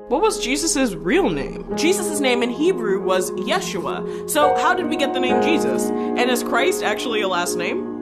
What was Jesus' real name? Jesus' name in Hebrew was Yeshua. So how did we get the name Jesus? And is Christ actually a last name?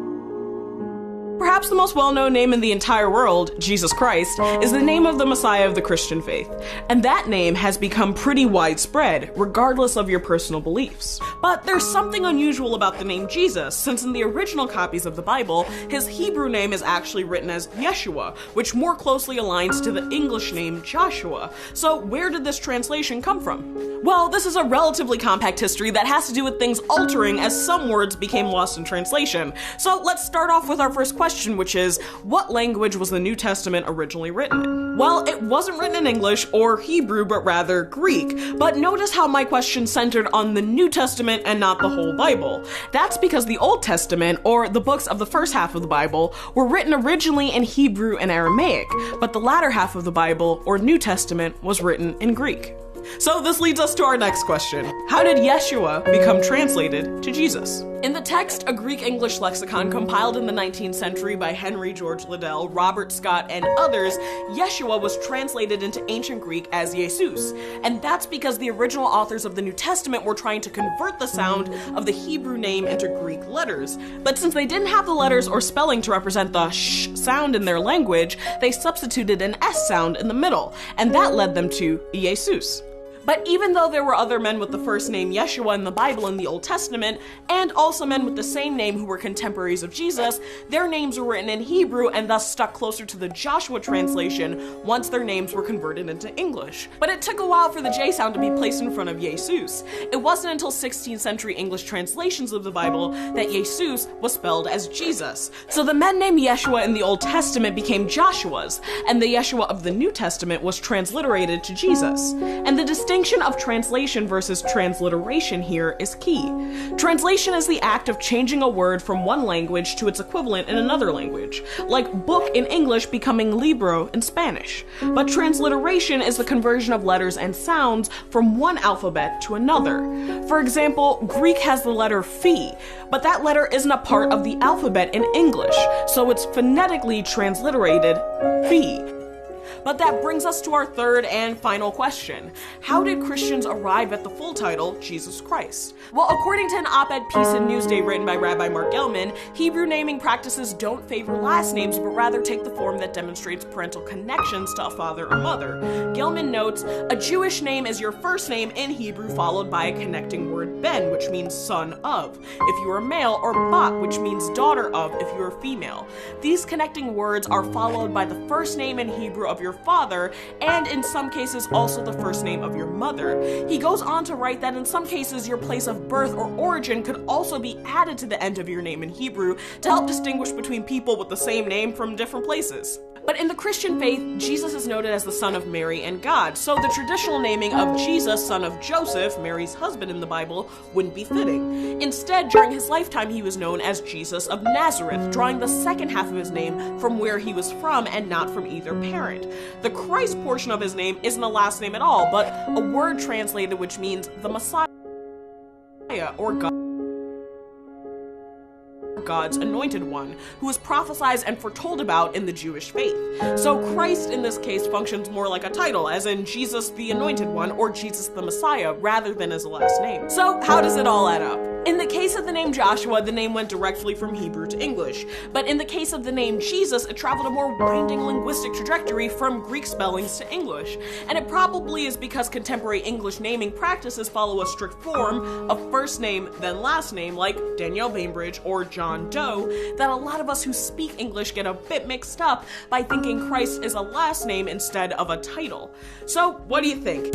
Perhaps the most well-known name in the entire world, Jesus Christ, is the name of the Messiah of the Christian faith. And that name has become pretty widespread, regardless of your personal beliefs. But there's something unusual about the name Jesus, since in the original copies of the Bible, his Hebrew name is actually written as Yeshua, which more closely aligns to the English name Joshua. So where did this translation come from? Well, this is a relatively compact history that has to do with things altering as some words became lost in translation. So let's start off with our first question, which is, what language was the New Testament originally written in? Well, it wasn't written in English or Hebrew, but rather Greek. But notice how my question centered on the New Testament and not the whole Bible. That's because the Old Testament, or the books of the first half of the Bible, were written originally in Hebrew and Aramaic, but the latter half of the Bible, or New Testament, was written in Greek. So this leads us to our next question. How did Yeshua become translated to Jesus? In the text, a Greek-English lexicon compiled in the 19th century by Henry George Liddell, Robert Scott, and others, Yeshua was translated into ancient Greek as Jesus. And that's because the original authors of the New Testament were trying to convert the sound of the Hebrew name into Greek letters. But since they didn't have the letters or spelling to represent the sh sound in their language, they substituted an S sound in the middle, and that led them to Jesus. But even though there were other men with the first name Yeshua in the Bible in the Old Testament, and also men with the same name who were contemporaries of Jesus, their names were written in Hebrew and thus stuck closer to the Joshua translation once their names were converted into English. But it took a while for the J sound to be placed in front of Jesus. It wasn't until 16th century English translations of the Bible that Jesus was spelled as Jesus. So the men named Yeshua in the Old Testament became Joshuas, and the Yeshua of the New Testament was transliterated to Jesus. And the distinction of translation versus transliteration here is key. Translation is the act of changing a word from one language to its equivalent in another language, like book in English becoming libro in Spanish. But transliteration is the conversion of letters and sounds from one alphabet to another. For example, Greek has the letter phi, but that letter isn't a part of the alphabet in English, so it's phonetically transliterated phi. But that brings us to our third and final question. How did Christians arrive at the full title, Jesus Christ? Well, according to an op-ed piece in Newsday written by Rabbi Mark Gelman, Hebrew naming practices don't favor last names, but rather take the form that demonstrates parental connections to a father or mother. Gelman notes, a Jewish name is your first name in Hebrew followed by a connecting word ben, which means son of, if you are male, or bat, which means daughter of, if you are female. These connecting words are followed by the first name in Hebrew of your father, and in some cases also the first name of your mother. He goes on to write that in some cases your place of birth or origin could also be added to the end of your name in Hebrew to help distinguish between people with the same name from different places. But in the Christian faith, Jesus is noted as the son of Mary and God, so the traditional naming of Jesus, son of Joseph, Mary's husband in the Bible, wouldn't be fitting. Instead, during his lifetime, he was known as Jesus of Nazareth, drawing the second half of his name from where he was from and not from either parent. The Christ portion of his name isn't a last name at all, but a word translated which means the Messiah or God's anointed one, who is prophesied and foretold about in the Jewish faith. So Christ in this case functions more like a title, as in Jesus the anointed one or Jesus the Messiah, rather than as a last name. So how does it all add up? In the case of the name Joshua, the name went directly from Hebrew to English, but in the case of the name Jesus, it traveled a more winding linguistic trajectory from Greek spellings to English. And it probably is because contemporary English naming practices follow a strict form of first name then last name, like Danielle Bainbridge or John Doe, that a lot of us who speak English get a bit mixed up by thinking Christ is a last name instead of a title. So what do you think?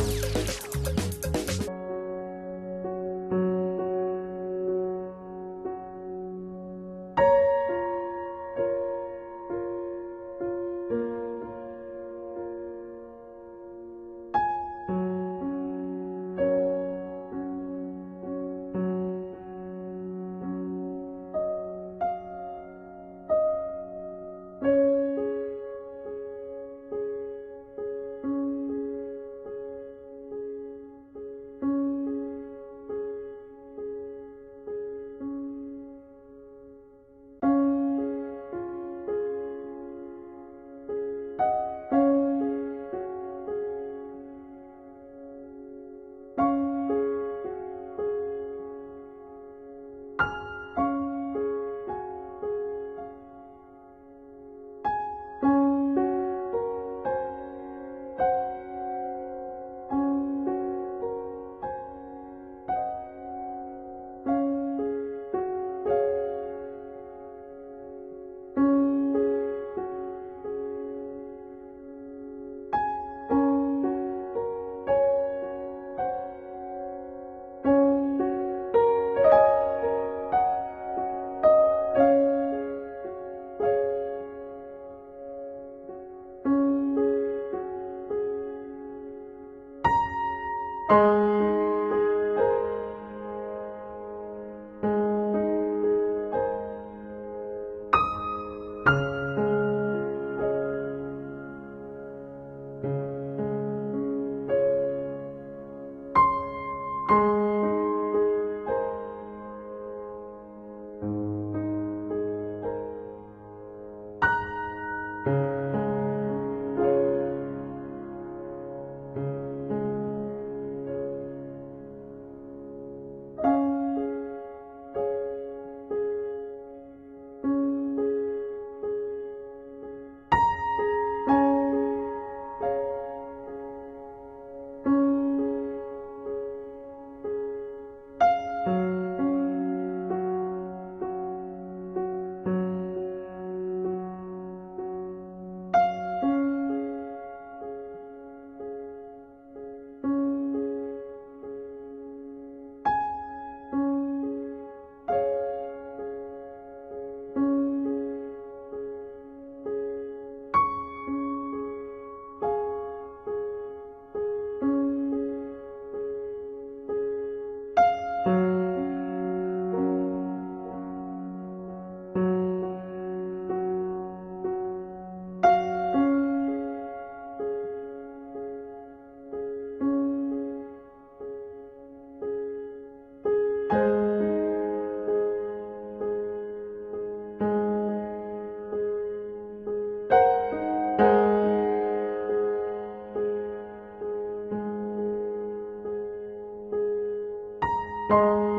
you.